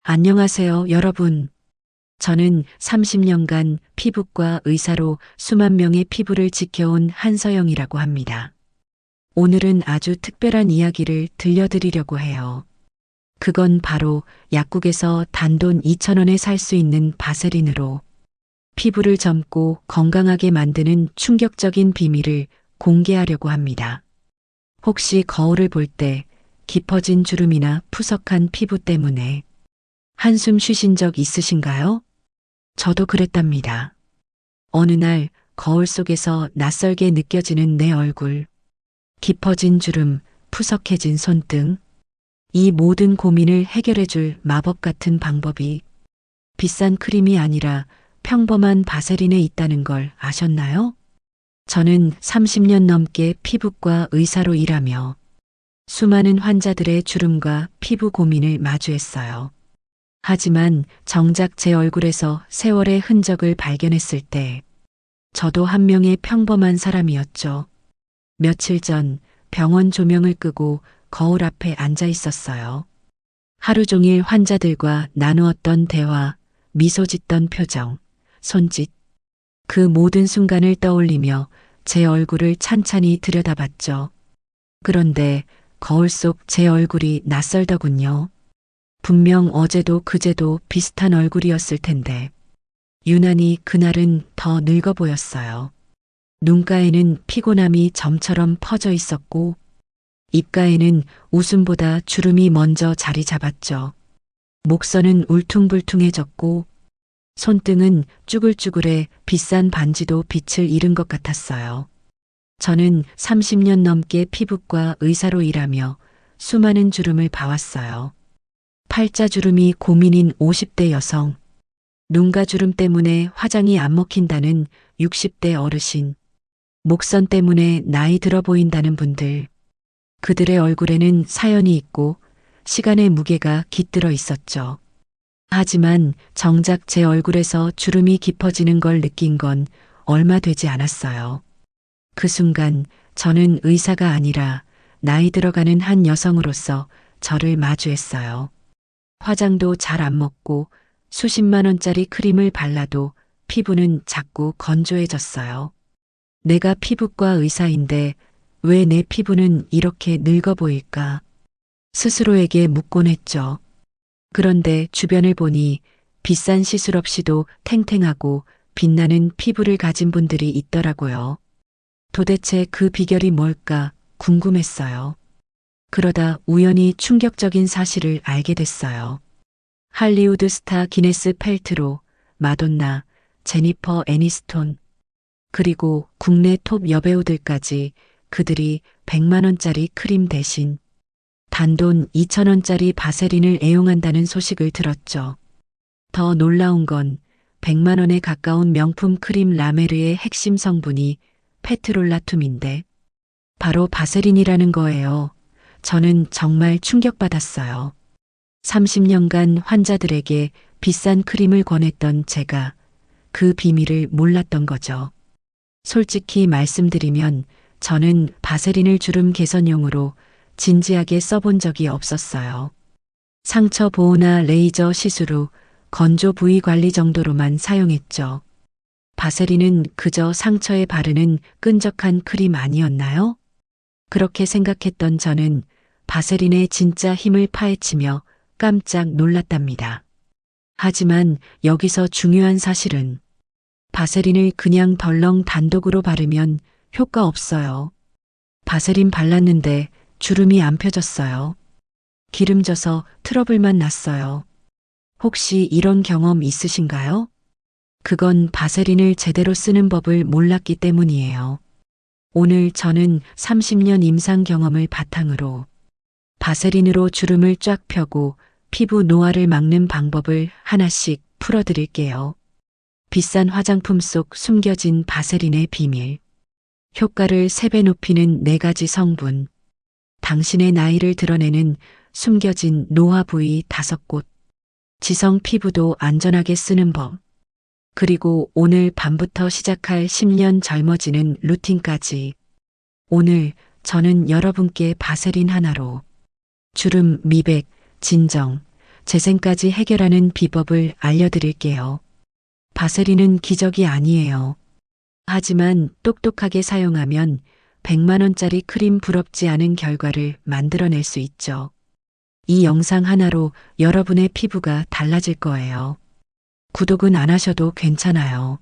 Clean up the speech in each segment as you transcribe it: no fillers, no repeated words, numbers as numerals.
안녕하세요, 여러분. 저는 30년간 피부과 의사로 수만 명의 피부를 지켜온 한서영이라고 합니다. 오늘은 아주 특별한 이야기를 들려드리려고 해요. 그건 바로 약국에서 단돈 2,000원에 살 수 있는 바세린으로 피부를 젊고 건강하게 만드는 충격적인 비밀을 공개하려고 합니다. 혹시 거울을 볼 때 깊어진 주름이나 푸석한 피부 때문에 한숨 쉬신 적 있으신가요? 저도 그랬답니다. 어느 날 거울 속에서 낯설게 느껴지는 내 얼굴, 깊어진 주름, 푸석해진 손등, 이 모든 고민을 해결해줄 마법 같은 방법이 비싼 크림이 아니라 평범한 바세린에 있다는 걸 아셨나요? 저는 30년 넘게 피부과 의사로 일하며 수많은 환자들의 주름과 피부 고민을 마주했어요. 하지만 정작 제 얼굴에서 세월의 흔적을 발견했을 때 저도 한 명의 평범한 사람이었죠. 며칠 전 병원 조명을 끄고 거울 앞에 앉아 있었어요. 하루 종일 환자들과 나누었던 대화, 미소 짓던 표정, 손짓, 그 모든 순간을 떠올리며 제 얼굴을 찬찬히 들여다봤죠. 그런데 거울 속 제 얼굴이 낯설더군요. 분명 어제도 그제도 비슷한 얼굴이었을 텐데 유난히 그날은 더 늙어 보였어요. 눈가에는 피곤함이 점처럼 퍼져 있었고 입가에는 웃음보다 주름이 먼저 자리 잡았죠. 목선은 울퉁불퉁해졌고 손등은 쭈글쭈글해 비싼 반지도 빛을 잃은 것 같았어요. 저는 30년 넘게 피부과 의사로 일하며 수많은 주름을 봐왔어요. 팔자주름이 고민인 50대 여성, 눈가주름 때문에 화장이 안 먹힌다는 60대 어르신, 목선 때문에 나이 들어 보인다는 분들, 그들의 얼굴에는 사연이 있고 시간의 무게가 깃들어 있었죠. 하지만 정작 제 얼굴에서 주름이 깊어지는 걸 느낀 건 얼마 되지 않았어요. 그 순간 저는 의사가 아니라 나이 들어가는 한 여성으로서 저를 마주했어요. 화장도 잘 안 먹고 수십만 원짜리 크림을 발라도 피부는 자꾸 건조해졌어요. 내가 피부과 의사인데 왜 내 피부는 이렇게 늙어 보일까? 스스로에게 묻곤 했죠. 그런데 주변을 보니 비싼 시술 없이도 탱탱하고 빛나는 피부를 가진 분들이 있더라고요. 도대체 그 비결이 뭘까 궁금했어요. 그러다 우연히 충격적인 사실을 알게 됐어요. 할리우드 스타 기네스 펠트로, 마돈나, 제니퍼 애니스톤, 그리고 국내 톱 여배우들까지 그들이 100만 원짜리 크림 대신 단돈 2,000원짜리 바세린을 애용한다는 소식을 들었죠. 더 놀라운 건 100만 원에 가까운 명품 크림 라메르의 핵심 성분이 페트롤라툼인데 바로 바세린이라는 거예요. 저는 정말 충격받았어요. 30년간 환자들에게 비싼 크림을 권했던 제가 그 비밀을 몰랐던 거죠. 솔직히 말씀드리면 저는 바세린을 주름 개선용으로 진지하게 써본 적이 없었어요. 상처 보호나 레이저 시술 후 건조 부위 관리 정도로만 사용했죠. 바세린은 그저 상처에 바르는 끈적한 크림 아니었나요? 그렇게 생각했던 저는 바세린의 진짜 힘을 파헤치며 깜짝 놀랐답니다. 하지만 여기서 중요한 사실은 바세린을 그냥 덜렁 단독으로 바르면 효과 없어요. 바세린 발랐는데 주름이 안 펴졌어요. 기름져서 트러블만 났어요. 혹시 이런 경험 있으신가요? 그건 바세린을 제대로 쓰는 법을 몰랐기 때문이에요. 오늘 저는 30년 임상 경험을 바탕으로 바세린으로 주름을 쫙 펴고 피부 노화를 막는 방법을 하나씩 풀어드릴게요. 비싼 화장품 속 숨겨진 바세린의 비밀. 효과를 3배 높이는 4가지 성분. 당신의 나이를 드러내는 숨겨진 노화 부위 5곳. 지성 피부도 안전하게 쓰는 법. 그리고 오늘 밤부터 시작할 10년 젊어지는 루틴까지. 오늘 저는 여러분께 바세린 하나로 주름 미백, 진정, 재생까지 해결하는 비법을 알려드릴게요. 바세린은 기적이 아니에요. 하지만 똑똑하게 사용하면 100만 원짜리 크림 부럽지 않은 결과를 만들어낼 수 있죠. 이 영상 하나로 여러분의 피부가 달라질 거예요. 구독은 안 하셔도 괜찮아요.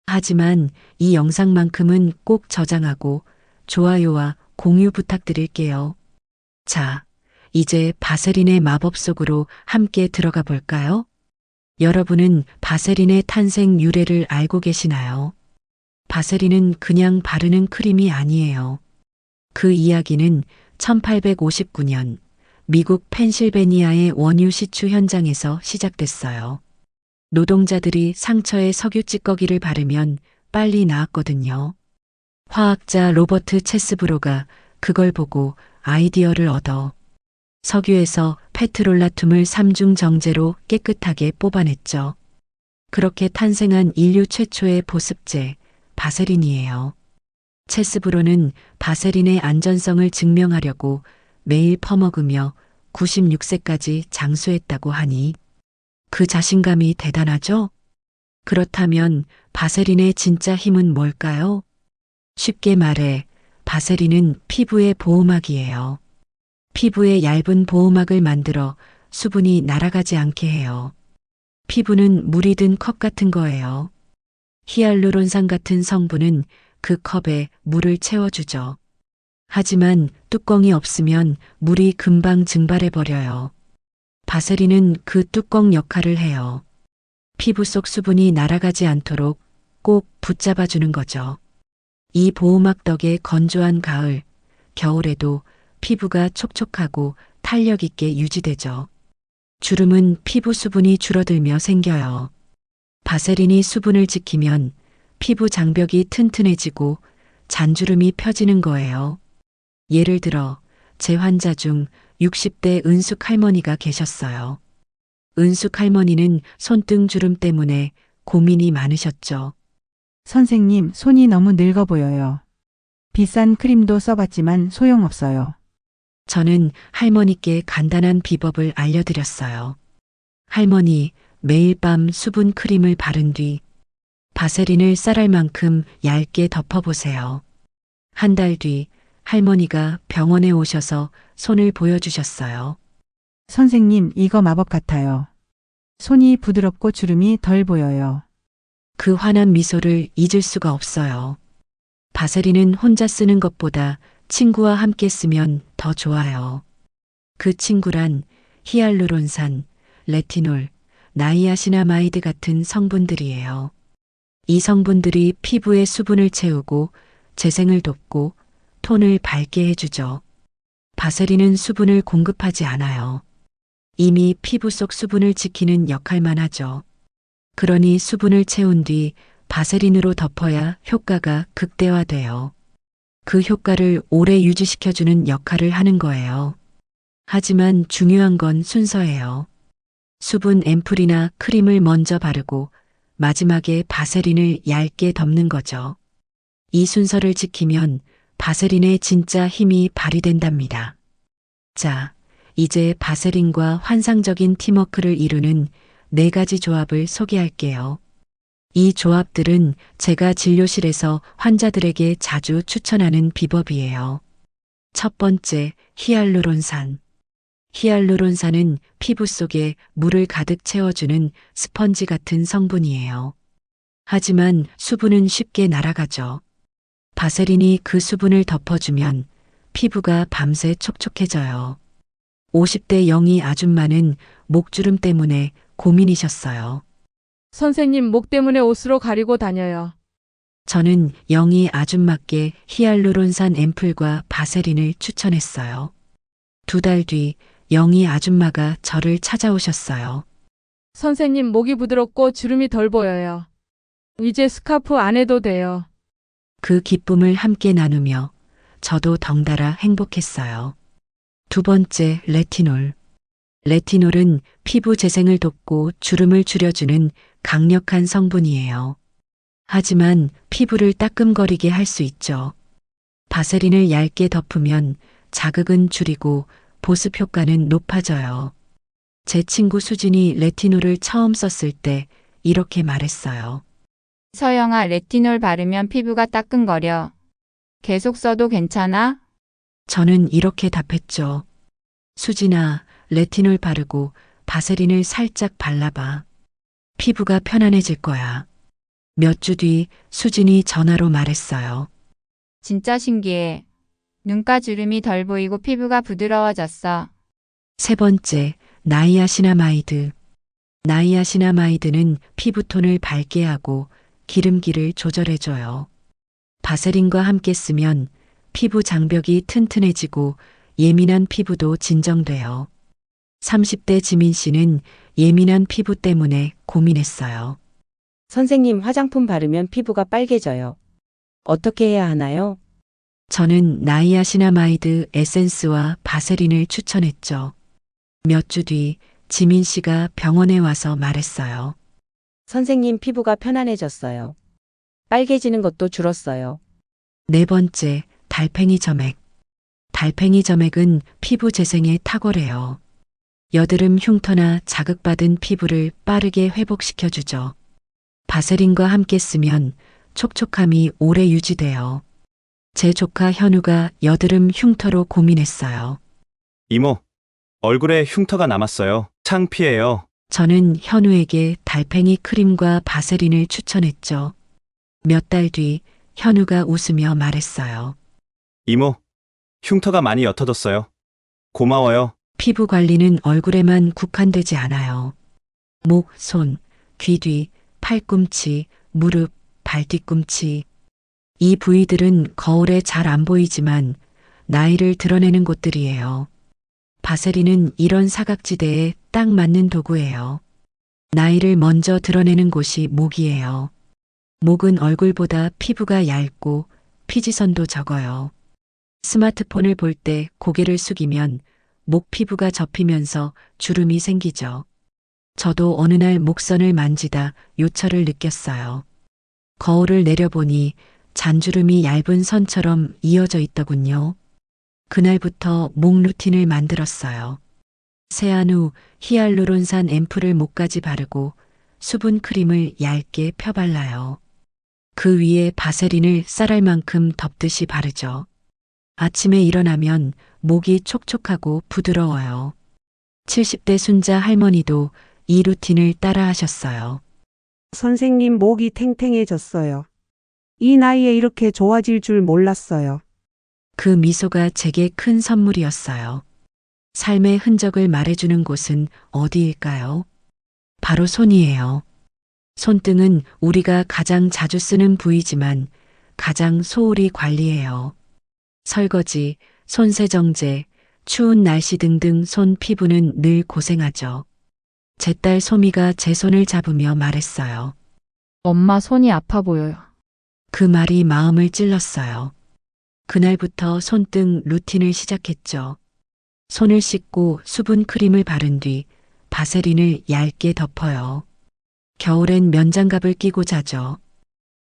하지만 이 영상만큼은 꼭 저장하고 좋아요와 공유 부탁드릴게요. 자, 이제 바세린의 마법 속으로 함께 들어가 볼까요? 여러분은 바세린의 탄생 유래를 알고 계시나요? 바세린은 그냥 바르는 크림이 아니에요. 그 이야기는 1859년 미국 펜실베니아의 원유 시추 현장에서 시작됐어요. 노동자들이 상처에 석유 찌꺼기를 바르면 빨리 나았거든요. 화학자 로버트 체스브로가 그걸 보고 아이디어를 얻어 석유에서 페트롤라툼을 삼중 정제로 깨끗하게 뽑아냈죠. 그렇게 탄생한 인류 최초의 보습제, 바세린이에요. 체스브로는 바세린의 안전성을 증명하려고 매일 퍼먹으며 96세까지 장수했다고 하니 그 자신감이 대단하죠? 그렇다면 바세린의 진짜 힘은 뭘까요? 쉽게 말해 바세린은 피부의 보호막이에요. 피부에 얇은 보호막을 만들어 수분이 날아가지 않게 해요. 피부는 물이 든 컵 같은 거예요. 히알루론산 같은 성분은 그 컵에 물을 채워주죠. 하지만 뚜껑이 없으면 물이 금방 증발해버려요. 바세린은 그 뚜껑 역할을 해요. 피부 속 수분이 날아가지 않도록 꼭 붙잡아주는 거죠. 이 보호막 덕에 건조한 가을, 겨울에도 피부가 촉촉하고 탄력 있게 유지되죠. 주름은 피부 수분이 줄어들며 생겨요. 바세린이 수분을 지키면 피부 장벽이 튼튼해지고 잔주름이 펴지는 거예요. 예를 들어 제 환자 중 60대 은숙 할머니가 계셨어요. 은숙 할머니는 손등 주름 때문에 고민이 많으셨죠. 선생님, 손이 너무 늙어 보여요. 비싼 크림도 써봤지만 소용없어요. 저는 할머니께 간단한 비법을 알려드렸어요. 할머니, 매일 밤 수분 크림을 바른 뒤 바세린을 쌀알 만큼 얇게 덮어보세요. 한 달 뒤 할머니가 병원에 오셔서 손을 보여주셨어요. 선생님, 이거 마법 같아요. 손이 부드럽고 주름이 덜 보여요. 그 환한 미소를 잊을 수가 없어요. 바세린은 혼자 쓰는 것보다 친구와 함께 쓰면 더 좋아요. 그 친구란 히알루론산, 레티놀, 나이아시나마이드 같은 성분들이에요. 이 성분들이 피부의 수분을 채우고 재생을 돕고 톤을 밝게 해주죠. 바세린은 수분을 공급하지 않아요. 이미 피부 속 수분을 지키는 역할만 하죠. 그러니 수분을 채운 뒤 바세린으로 덮어야 효과가 극대화돼요. 그 효과를 오래 유지시켜주는 역할을 하는 거예요. 하지만 중요한 건 순서예요. 수분 앰플이나 크림을 먼저 바르고 마지막에 바세린을 얇게 덮는 거죠. 이 순서를 지키면 바세린의 진짜 힘이 발휘된답니다. 자, 이제 바세린과 환상적인 팀워크를 이루는 4가지 조합을 소개할게요. 이 조합들은 제가 진료실에서 환자들에게 자주 추천하는 비법이에요. 첫 번째, 히알루론산. 히알루론산은 피부 속에 물을 가득 채워주는 스펀지 같은 성분이에요. 하지만 수분은 쉽게 날아가죠. 바세린이 그 수분을 덮어주면 피부가 밤새 촉촉해져요. 50대 영희 아줌마는 목주름 때문에 고민이셨어요. 선생님, 목 때문에 옷으로 가리고 다녀요. 저는 영희 아줌마께 히알루론산 앰플과 바세린을 추천했어요. 2달 뒤 영희 아줌마가 저를 찾아오셨어요. 선생님, 목이 부드럽고 주름이 덜 보여요. 이제 스카프 안 해도 돼요. 그 기쁨을 함께 나누며 저도 덩달아 행복했어요. 2번째, 레티놀. 레티놀은 피부 재생을 돕고 주름을 줄여주는 강력한 성분이에요. 하지만 피부를 따끔거리게 할 수 있죠. 바세린을 얇게 덮으면 자극은 줄이고 보습 효과는 높아져요. 제 친구 수진이 레티놀을 처음 썼을 때 이렇게 말했어요. 서영아, 레티놀 바르면 피부가 따끔거려. 계속 써도 괜찮아? 저는 이렇게 답했죠. 수진아, 레티놀 바르고 바세린을 살짝 발라봐. 피부가 편안해질 거야. 몇 주 뒤 수진이 전화로 말했어요. 진짜 신기해. 눈가 주름이 덜 보이고 피부가 부드러워졌어. 세 번째, 나이아시나마이드. 나이아시나마이드는 피부톤을 밝게 하고 기름기를 조절해줘요. 바세린과 함께 쓰면 피부 장벽이 튼튼해지고 예민한 피부도 진정돼요. 30대 지민 씨는 예민한 피부 때문에 고민했어요. 선생님, 화장품 바르면 피부가 빨개져요. 어떻게 해야 하나요? 저는 나이아시나마이드 에센스와 바세린을 추천했죠. 몇 주 뒤 지민 씨가 병원에 와서 말했어요. 선생님, 피부가 편안해졌어요. 빨개지는 것도 줄었어요. 네 번째, 달팽이 점액. 달팽이 점액은 피부 재생에 탁월해요. 여드름 흉터나 자극받은 피부를 빠르게 회복시켜주죠. 바세린과 함께 쓰면 촉촉함이 오래 유지돼요. 제 조카 현우가 여드름 흉터로 고민했어요. 이모, 얼굴에 흉터가 남았어요. 창피해요. 저는 현우에게 달팽이 크림과 바세린을 추천했죠. 몇 달 뒤 현우가 웃으며 말했어요. 이모, 흉터가 많이 옅어졌어요. 고마워요. 피부 관리는 얼굴에만 국한되지 않아요. 목, 손, 귀 뒤, 팔꿈치, 무릎, 발뒤꿈치. 이 부위들은 거울에 잘 안 보이지만 나이를 드러내는 곳들이에요. 바세린은 이런 사각지대에 딱 맞는 도구예요. 나이를 먼저 드러내는 곳이 목이에요. 목은 얼굴보다 피부가 얇고 피지선도 적어요. 스마트폰을 볼 때 고개를 숙이면 목 피부가 접히면서 주름이 생기죠. 저도 어느 날 목선을 만지다 요철을 느꼈어요. 거울을 내려보니 잔주름이 얇은 선처럼 이어져 있더군요. 그날부터 목 루틴을 만들었어요. 세안 후 히알루론산 앰플을 목까지 바르고 수분 크림을 얇게 펴발라요. 그 위에 바세린을 쌀알만큼 덮듯이 바르죠. 아침에 일어나면 목이 촉촉하고 부드러워요. 70대 순자 할머니도 이 루틴을 따라 하셨어요. 선생님, 목이 탱탱해졌어요. 이 나이에 이렇게 좋아질 줄 몰랐어요. 그 미소가 제게 큰 선물이었어요. 삶의 흔적을 말해주는 곳은 어디일까요? 바로 손이에요. 손등은 우리가 가장 자주 쓰는 부위지만 가장 소홀히 관리해요. 설거지, 손세정제, 추운 날씨 등등 손 피부는 늘 고생하죠. 제 딸 소미가 제 손을 잡으며 말했어요. 엄마 손이 아파 보여요. 그 말이 마음을 찔렀어요. 그날부터 손등 루틴을 시작했죠. 손을 씻고 수분 크림을 바른 뒤 바세린을 얇게 덮어요. 겨울엔 면장갑을 끼고 자죠.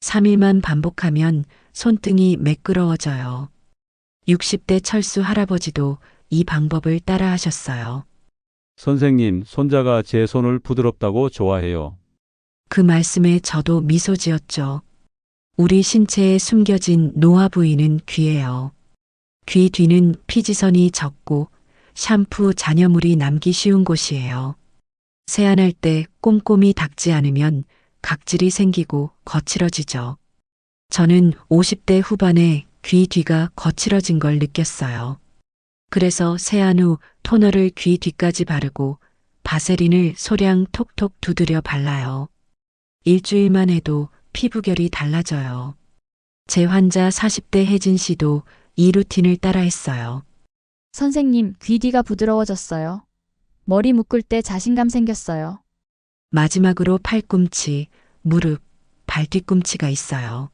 3일만 반복하면 손등이 매끄러워져요. 60대 철수 할아버지도 이 방법을 따라 하셨어요. 선생님, 손자가 제 손을 부드럽다고 좋아해요. 그 말씀에 저도 미소 지었죠. 우리 신체에 숨겨진 노화 부위는 귀예요. 귀 뒤는 피지선이 적고 샴푸 잔여물이 남기 쉬운 곳이에요. 세안할 때 꼼꼼히 닦지 않으면 각질이 생기고 거칠어지죠. 저는 50대 후반에 귀 뒤가 거칠어진 걸 느꼈어요. 그래서 세안 후 토너를 귀 뒤까지 바르고 바세린을 소량 톡톡 두드려 발라요. 일주일만 해도 피부결이 달라져요. 제 환자 40대 혜진 씨도 이 루틴을 따라 했어요. 선생님, 귀 뒤가 부드러워졌어요. 머리 묶을 때 자신감 생겼어요. 마지막으로 팔꿈치, 무릎, 발뒤꿈치가 있어요.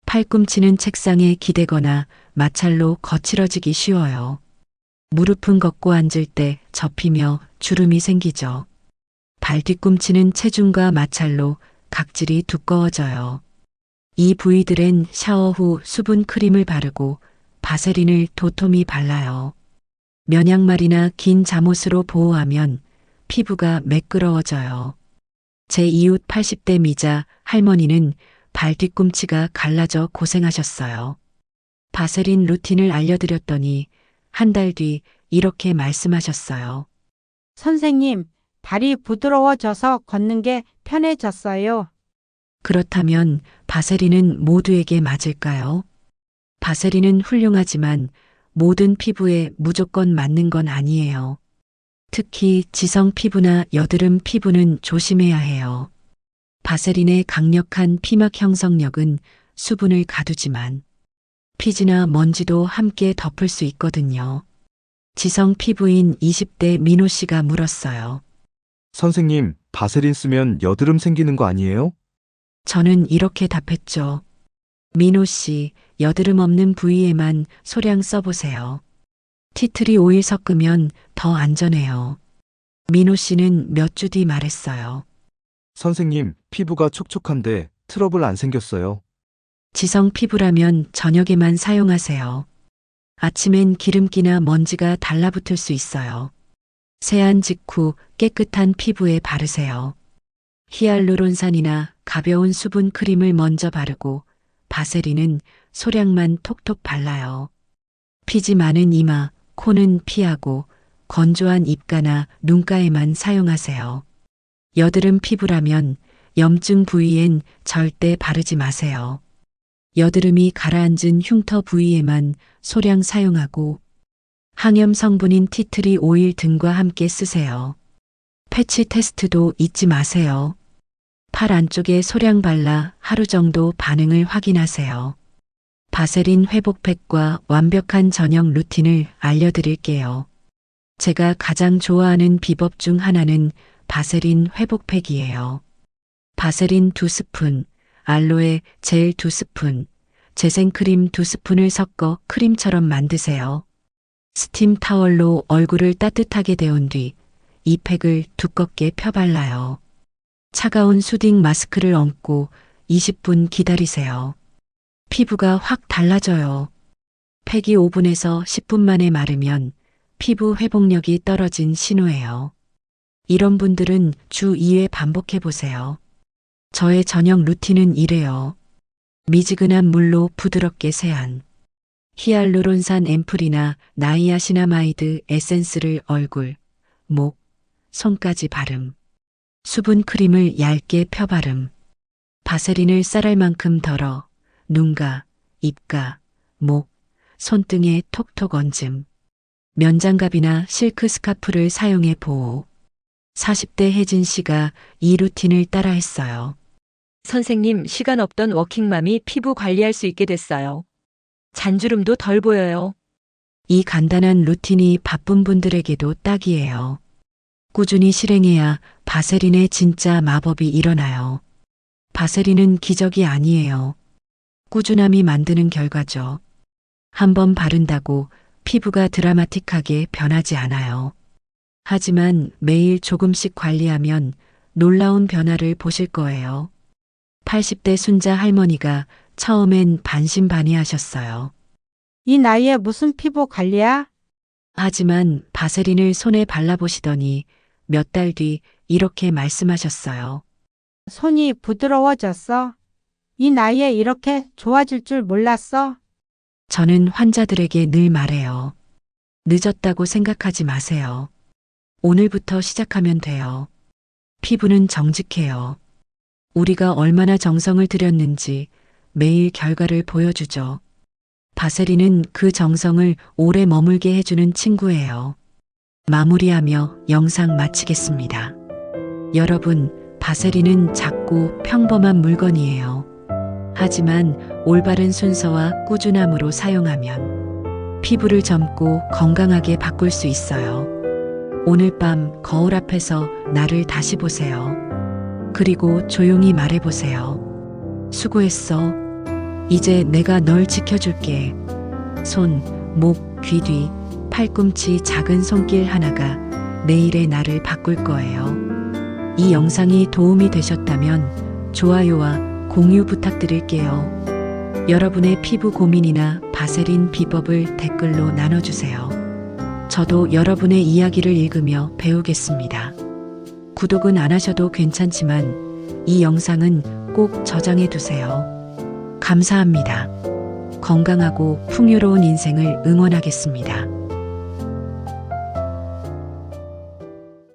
팔꿈치는 책상에 기대거나 마찰로 거칠어지기 쉬워요. 무릎은 걷고 앉을 때 접히며 주름이 생기죠. 발뒤꿈치는 체중과 마찰로 각질이 두꺼워져요. 이 부위들엔 샤워 후 수분 크림을 바르고 바세린을 도톰히 발라요. 면양말이나 긴 잠옷으로 보호하면 피부가 매끄러워져요. 제 이웃 80대 미자 할머니는 발 뒤꿈치가 갈라져 고생하셨어요. 바세린 루틴을 알려드렸더니 한 달 뒤 이렇게 말씀하셨어요. 선생님, 발이 부드러워져서 걷는 게 편해졌어요. 그렇다면 바세린은 모두에게 맞을까요? 바세린은 훌륭하지만 모든 피부에 무조건 맞는 건 아니에요. 특히 지성 피부나 여드름 피부는 조심해야 해요. 바세린의 강력한 피막 형성력은 수분을 가두지만 피지나 먼지도 함께 덮을 수 있거든요. 지성 피부인 20대 민호 씨가 물었어요. 선생님, 바세린 쓰면 여드름 생기는 거 아니에요? 저는 이렇게 답했죠. 민호 씨, 여드름 없는 부위에만 소량 써보세요. 티트리 오일 섞으면 더 안전해요. 민호 씨는 몇 주 뒤 말했어요. 선생님, 피부가 촉촉한데 트러블 안 생겼어요. 지성 피부라면 저녁에만 사용하세요. 아침엔 기름기나 먼지가 달라붙을 수 있어요. 세안 직후 깨끗한 피부에 바르세요. 히알루론산이나 가벼운 수분 크림을 먼저 바르고 바세린은 소량만 톡톡 발라요. 피지 많은 이마, 코는 피하고 건조한 입가나 눈가에만 사용하세요. 여드름 피부라면 염증 부위엔 절대 바르지 마세요. 여드름이 가라앉은 흉터 부위에만 소량 사용하고 항염 성분인 티트리 오일 등과 함께 쓰세요. 패치 테스트도 잊지 마세요. 팔 안쪽에 소량 발라 하루 정도 반응을 확인하세요. 바세린 회복팩과 완벽한 저녁 루틴을 알려드릴게요. 제가 가장 좋아하는 비법 중 하나는 바세린 회복팩이에요. 바세린 2스푼, 알로에 젤 2스푼, 재생크림 2스푼을 섞어 크림처럼 만드세요. 스팀 타월로 얼굴을 따뜻하게 데운 뒤 이 팩을 두껍게 펴발라요. 차가운 수딩 마스크를 얹고 20분 기다리세요. 피부가 확 달라져요. 팩이 5분에서 10분 만에 마르면 피부 회복력이 떨어진 신호예요. 이런 분들은 주 2회 반복해 보세요. 저의 저녁 루틴은 이래요. 미지근한 물로 부드럽게 세안. 히알루론산 앰플이나 나이아시나마이드 에센스를 얼굴, 목, 손까지 바름. 수분 크림을 얇게 펴바름. 바세린을 쌀알 만큼 덜어 눈가, 입가, 목, 손등에 톡톡 얹음. 면장갑이나 실크 스카프를 사용해 보호. 40대 혜진 씨가 이 루틴을 따라 했어요. 선생님, 시간 없던 워킹맘이 피부 관리할 수 있게 됐어요. 잔주름도 덜 보여요. 이 간단한 루틴이 바쁜 분들에게도 딱이에요. 꾸준히 실행해야 바세린의 진짜 마법이 일어나요. 바세린은 기적이 아니에요. 꾸준함이 만드는 결과죠. 한번 바른다고 피부가 드라마틱하게 변하지 않아요. 하지만 매일 조금씩 관리하면 놀라운 변화를 보실 거예요. 80대 순자 할머니가 처음엔 반신반의하셨어요. 이 나이에 무슨 피부 관리야? 하지만 바세린을 손에 발라보시더니 몇 달 뒤 이렇게 말씀하셨어요. 손이 부드러워졌어. 이 나이에 이렇게 좋아질 줄 몰랐어. 저는 환자들에게 늘 말해요. 늦었다고 생각하지 마세요. 오늘부터 시작하면 돼요. 피부는 정직해요. 우리가 얼마나 정성을 들였는지 매일 결과를 보여주죠. 바세린은 그 정성을 오래 머물게 해주는 친구예요. 마무리하며 영상 마치겠습니다. 여러분, 바세린은 작고 평범한 물건이에요. 하지만 올바른 순서와 꾸준함으로 사용하면 피부를 젊고 건강하게 바꿀 수 있어요. 오늘 밤 거울 앞에서 나를 다시 보세요. 그리고 조용히 말해보세요. 수고했어. 이제 내가 널 지켜줄게. 손, 목, 귀 뒤, 팔꿈치 작은 손길 하나가 내일의 나를 바꿀 거예요. 이 영상이 도움이 되셨다면 좋아요와 공유 부탁드릴게요. 여러분의 피부 고민이나 바세린 비법을 댓글로 나눠주세요. 저도 여러분의 이야기를 읽으며 배우겠습니다. 구독은 안 하셔도 괜찮지만 이 영상은 꼭 저장해 두세요. 감사합니다. 건강하고 풍요로운 인생을 응원하겠습니다.